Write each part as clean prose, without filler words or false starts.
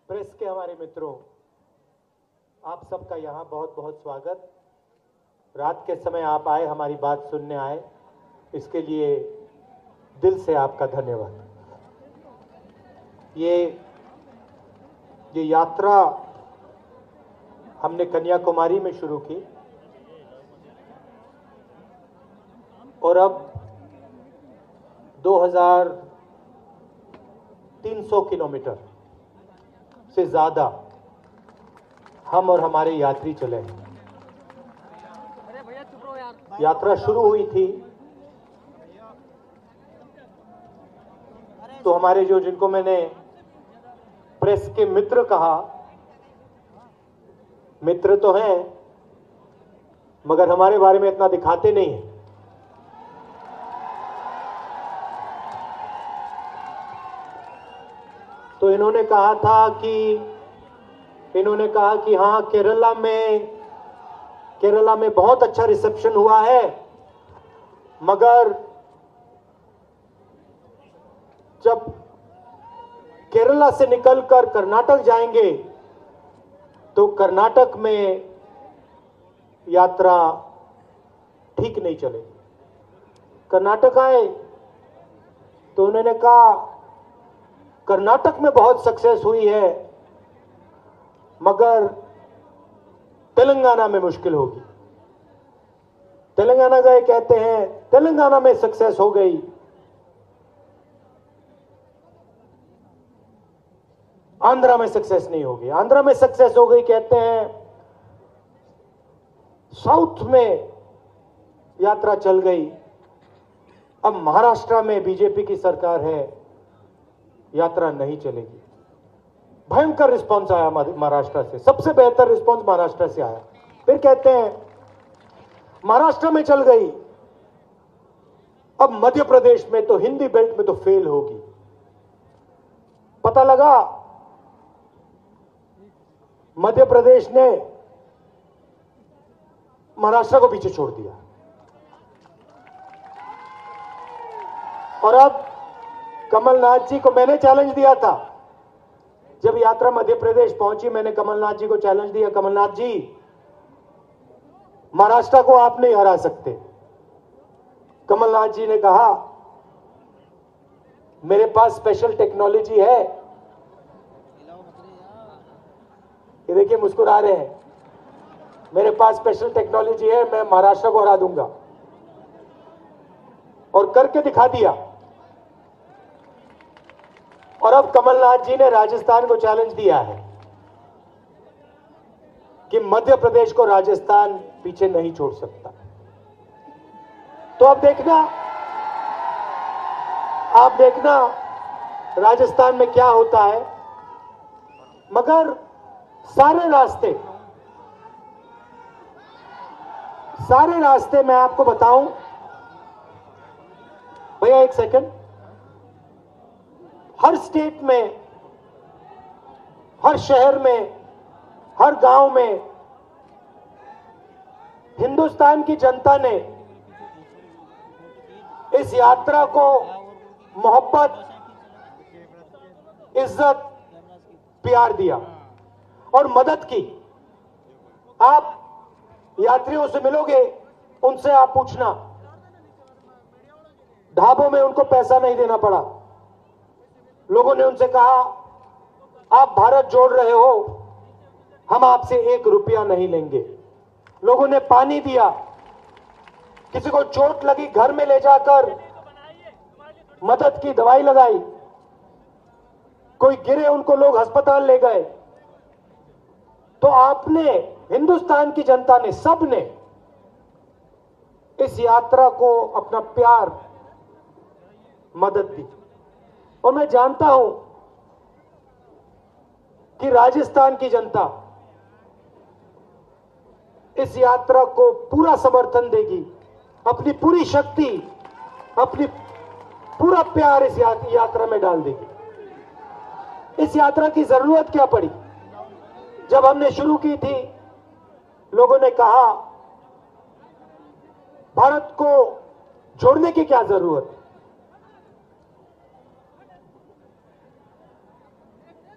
Press के हमारे मित्रों, आप सबका यहाँ बहुत बहुत स्वागत। रात के समय आप आए, हमारी बात सुनने आए, इसके लिए दिल से आपका धन्यवाद। ये यात्रा हमने कन्याकुमारी में शुरू की और अब 2300 किलोमीटर से ज्यादा हम और हमारे यात्री चले हैं। यात्रा शुरू हुई थी तो हमारे जिनको मैंने प्रेस के मित्र कहा, मित्र तो हैं मगर हमारे बारे में इतना दिखाते नहीं हैं। तो इन्होंने कहा कि हाँ, केरला में बहुत अच्छा रिसेप्शन हुआ है, मगर जब केरला से निकलकर कर्नाटक जाएंगे तो कर्नाटक में यात्रा ठीक नहीं चलेगी। कर्नाटक आए तो उन्होंने कहा कर्नाटक में बहुत सक्सेस हुई है मगर तेलंगाना में मुश्किल होगी। तेलंगाना गए, कहते हैं तेलंगाना में सक्सेस हो गई, आंध्रा में सक्सेस नहीं होगी। आंध्रा में सक्सेस हो गई, कहते हैं साउथ में यात्रा चल गई। अब महाराष्ट्र में बीजेपी की सरकार है, यात्रा नहीं चलेगी। भयंकर रिस्पांस आया महाराष्ट्र से, सबसे बेहतर रिस्पांस महाराष्ट्र से आया। फिर कहते हैं महाराष्ट्र में चल गई, अब मध्य प्रदेश में तो हिंदी बेल्ट में तो फेल होगी। पता लगा मध्य प्रदेश ने महाराष्ट्र को पीछे छोड़ दिया और अब कमलनाथ जी को मैंने चैलेंज दिया था। जब यात्रा मध्य प्रदेश पहुंची, मैंने कमलनाथ जी को चैलेंज दिया, कमलनाथ जी महाराष्ट्र को आप नहीं हरा सकते। कमलनाथ जी ने कहा मेरे पास स्पेशल टेक्नोलॉजी है। ये देखिए मुस्कुरा रहे हैं। मेरे पास स्पेशल टेक्नोलॉजी है, मैं महाराष्ट्र को हरा दूंगा, और करके दिखा दिया। और अब कमलनाथ जी ने राजस्थान को चैलेंज दिया है कि मध्य प्रदेश को राजस्थान पीछे नहीं छोड़ सकता। तो अब देखना राजस्थान में क्या होता है। मगर सारे रास्ते मैं आपको बताऊं, भैया एक सेकंड, हर स्टेट में, हर शहर में, हर गांव में हिंदुस्तान की जनता ने इस यात्रा को मोहब्बत, इज्जत, प्यार दिया और मदद की। आप यात्रियों से मिलोगे, उनसे आप पूछना, ढाबों में उनको पैसा नहीं देना पड़ा। लोगों ने उनसे कहा आप भारत जोड़ रहे हो, हम आपसे 1 रुपया नहीं लेंगे। लोगों ने पानी दिया, किसी को चोट लगी घर में ले जाकर मदद की, दवाई लगाई, कोई गिरे उनको लोग अस्पताल ले गए। तो आपने, हिंदुस्तान की जनता ने, सबने इस यात्रा को अपना प्यार, मदद दी। और मैं जानता हूं कि राजस्थान की जनता इस यात्रा को पूरा समर्थन देगी, अपनी पूरी शक्ति, अपनी पूरा प्यार इस यात्रा में डाल देगी। इस यात्रा की जरूरत क्या पड़ी? जब हमने शुरू की थी, लोगों ने कहा भारत को जोड़ने की क्या जरूरत?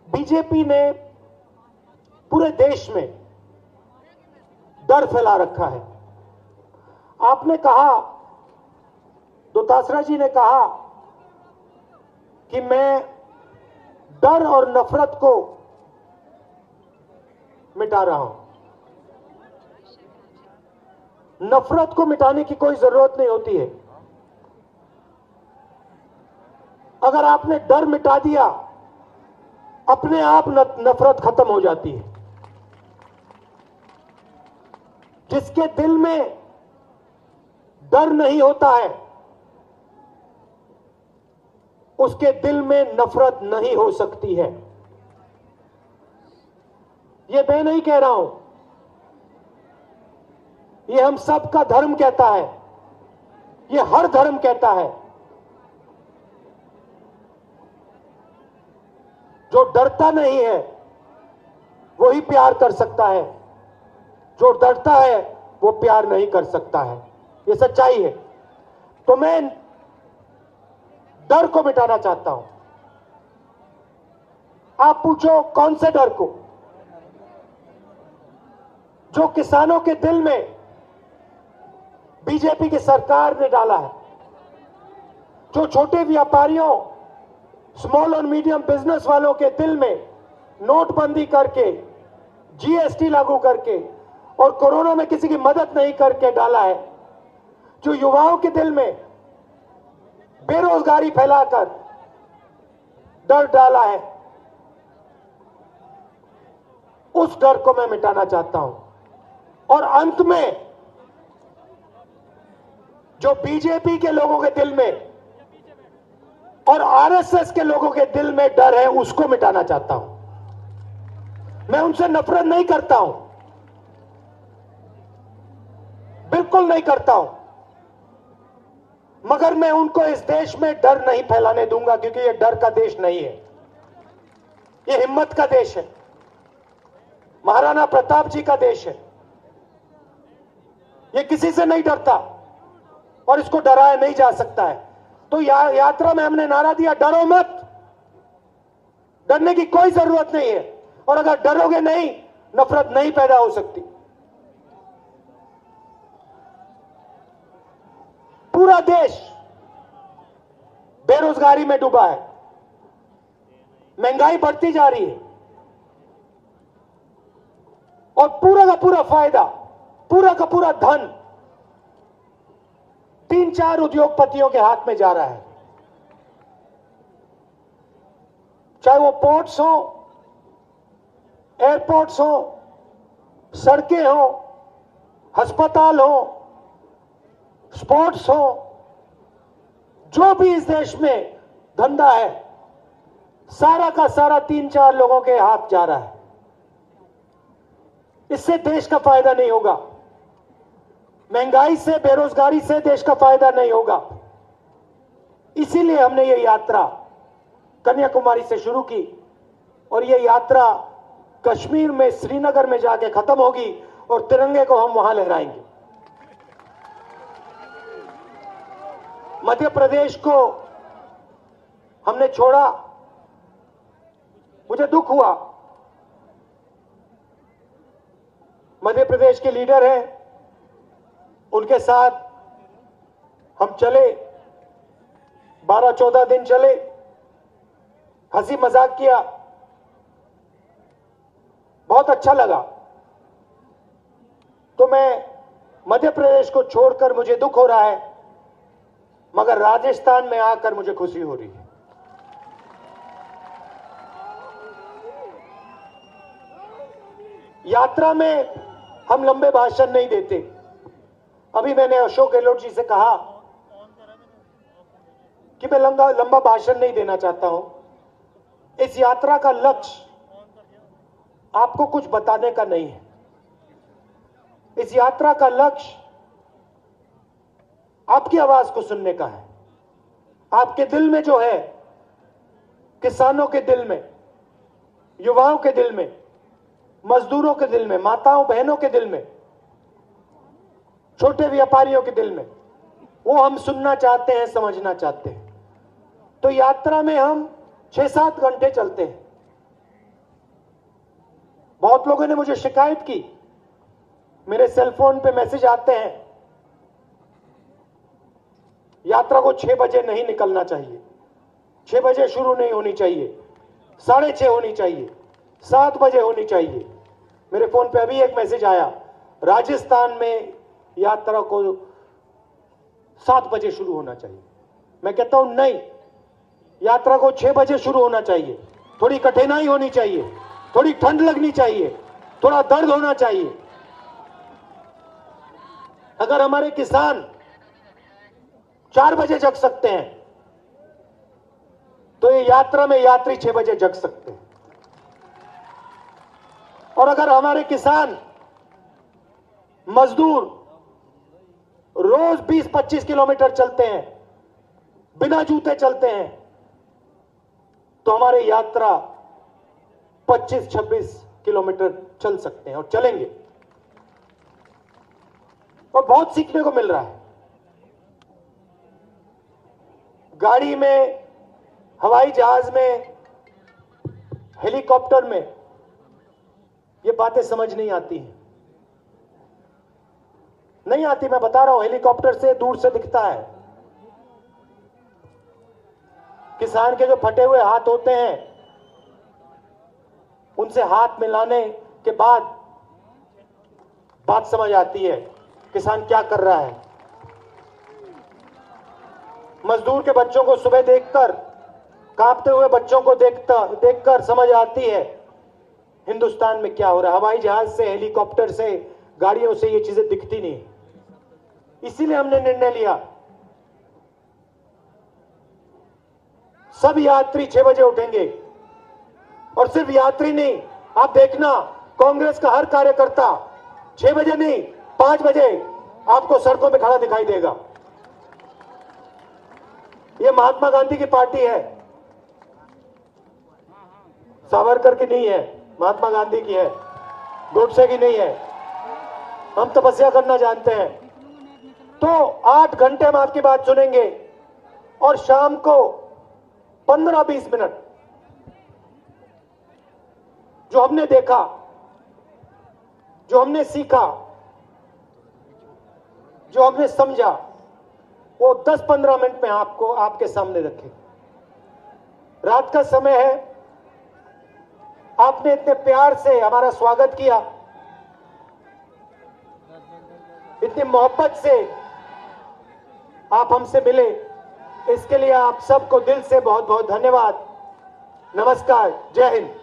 बीजेपी ने पूरे देश में डर फैला रखा है। आपने कहा, दोतासरा जी ने कहा कि मैं डर और नफरत को मिटा रहा हूं। नफरत को मिटाने की कोई जरूरत नहीं होती है। अगर आपने डर मिटा दिया, अपने आप नफरत खत्म हो जाती है। जिसके दिल में डर नहीं होता है, उसके दिल में नफरत नहीं हो सकती है। ये मैं नहीं कह रहा हूं, ये हम सब का धर्म कहता है, ये हर धर्म कहता है। जो डरता नहीं है वही प्यार कर सकता है, जो डरता है वो प्यार नहीं कर सकता है। ये सच्चाई है। तो मैं डर को मिटाना चाहता हूं। आप पूछो कौन से डर को? जो किसानों के दिल में बीजेपी की सरकार ने डाला है, जो छोटे व्यापारियों, स्मॉल और मीडियम बिजनेस वालों के दिल में नोटबंदी करके, जीएसटी लागू करके और कोरोना में किसी की मदद नहीं करके डाला है, जो युवाओं के दिल में बेरोजगारी फैलाकर डर डाला है, उस डर को मैं मिटाना चाहता हूं। और अंत में जो बीजेपी के लोगों के दिल में और आरएसएस के लोगों के दिल में डर है, उसको मिटाना चाहता हूं। मैं उनसे नफरत नहीं करता हूं, बिल्कुल नहीं करता हूं, मगर मैं उनको इस देश में डर नहीं फैलाने दूंगा, क्योंकि यह डर का देश नहीं है, यह हिम्मत का देश है, महाराणा प्रताप जी का देश है। यह किसी से नहीं डरता और इसको डराया नहीं जा सकता है। तो यात्रा में हमने नारा दिया, डरो मत। डरने की कोई जरूरत नहीं है, और अगर डरोगे नहीं, नफरत नहीं पैदा हो सकती। पूरा देश बेरोजगारी में डूबा है, महंगाई बढ़ती जा रही है, और पूरा का पूरा फायदा, पूरा का पूरा धन 3-4 उद्योगपतियों के हाथ में जा रहा है। चाहे वो पोर्ट्स हो, एयरपोर्ट्स हो, सड़कें हो, अस्पताल हो, स्पोर्ट्स हो, जो भी इस देश में धंधा है, सारा का सारा 3-4 लोगों के हाथ जा रहा है। इससे देश का फायदा नहीं होगा, महंगाई से, बेरोजगारी से देश का फायदा नहीं होगा। इसीलिए हमने ये यात्रा कन्याकुमारी से शुरू की, और ये यात्रा कश्मीर में, श्रीनगर में जाके खत्म होगी, और तिरंगे को हम वहां लहराएंगे। मध्य प्रदेश को हमने छोड़ा, मुझे दुख हुआ। मध्य प्रदेश के लीडर हैं, उनके साथ हम चले, 12-14 दिन चले, हंसी मजाक किया, बहुत अच्छा लगा। तो मैं मध्य प्रदेश को छोड़कर मुझे दुख हो रहा है, मगर राजस्थान में आकर मुझे खुशी हो रही है। यात्रा में हम लंबे भाषण नहीं देते। अभी मैंने अशोक गहलोत जी से कहा कि मैं लंबा भाषण नहीं देना चाहता हूं। इस यात्रा का लक्ष्य आपको कुछ बताने का नहीं है। इस यात्रा का लक्ष्य आपकी आवाज को सुनने का है। आपके दिल में जो है, किसानों के दिल में, युवाओं के दिल में, मजदूरों के दिल में, माताओं बहनों के दिल में, छोटे व्यापारियों के दिल में, वो हम सुनना चाहते हैं, समझना चाहते हैं। तो यात्रा में हम 6-7 घंटे चलते हैं। बहुत लोगों ने मुझे शिकायत की, मेरे सेल फोन पे मैसेज आते हैं, यात्रा को 6 बजे नहीं निकलना चाहिए, 6 बजे शुरू नहीं होनी चाहिए, 6:30 होनी चाहिए, 7 बजे होनी चाहिए। मेरे फोन पे अभी एक मैसेज आया, राजस्थान में यात्रा को 7 बजे शुरू होना चाहिए। मैं कहता हूं नहीं, यात्रा को 6 बजे शुरू होना चाहिए। थोड़ी कठिनाई होनी चाहिए, थोड़ी ठंड लगनी चाहिए, थोड़ा दर्द होना चाहिए। अगर हमारे किसान 4 बजे जग सकते हैं तो ये यात्रा में यात्री 6 बजे जग सकते हैं। और अगर हमारे किसान मजदूर रोज 20-25 किलोमीटर चलते हैं, बिना जूते चलते हैं, तो हमारी यात्रा 25-26 किलोमीटर चल सकते हैं और चलेंगे। और बहुत सीखने को मिल रहा है। गाड़ी में, हवाई जहाज में, हेलीकॉप्टर में ये बातें समझ नहीं आती हैं, नहीं आती। मैं बता रहा हूं, हेलीकॉप्टर से दूर से दिखता है। किसान के जो फटे हुए हाथ होते हैं, उनसे हाथ मिलाने के बाद बात समझ आती है किसान क्या कर रहा है। मजदूर के बच्चों को सुबह देखकर, कांपते हुए बच्चों को देखकर समझ आती है हिंदुस्तान में क्या हो रहा है। हवाई जहाज से, हेलीकॉप्टर से, गाड़ियों से ये चीजें दिखती नहीं। इसीलिए हमने निर्णय लिया, सब यात्री 6 बजे उठेंगे। और सिर्फ यात्री नहीं, आप देखना, कांग्रेस का हर कार्यकर्ता 6 बजे नहीं, 5 बजे आपको सड़कों में खड़ा दिखाई देगा। ये महात्मा गांधी की पार्टी है, सावरकर की नहीं है, महात्मा गांधी की है, गोडसे की नहीं है। हम तपस्या करना जानते हैं। तो 8 घंटे हम आपकी बात सुनेंगे और शाम को 15-20 मिनट जो हमने देखा, जो हमने सीखा, जो हमने समझा, वो 10-15 मिनट में आपको आपके सामने रखें। रात का समय है, आपने इतने प्यार से हमारा स्वागत किया, इतनी मोहब्बत से आप हमसे मिले, इसके लिए आप सबको दिल से बहुत बहुत धन्यवाद। नमस्कार, जय हिंद।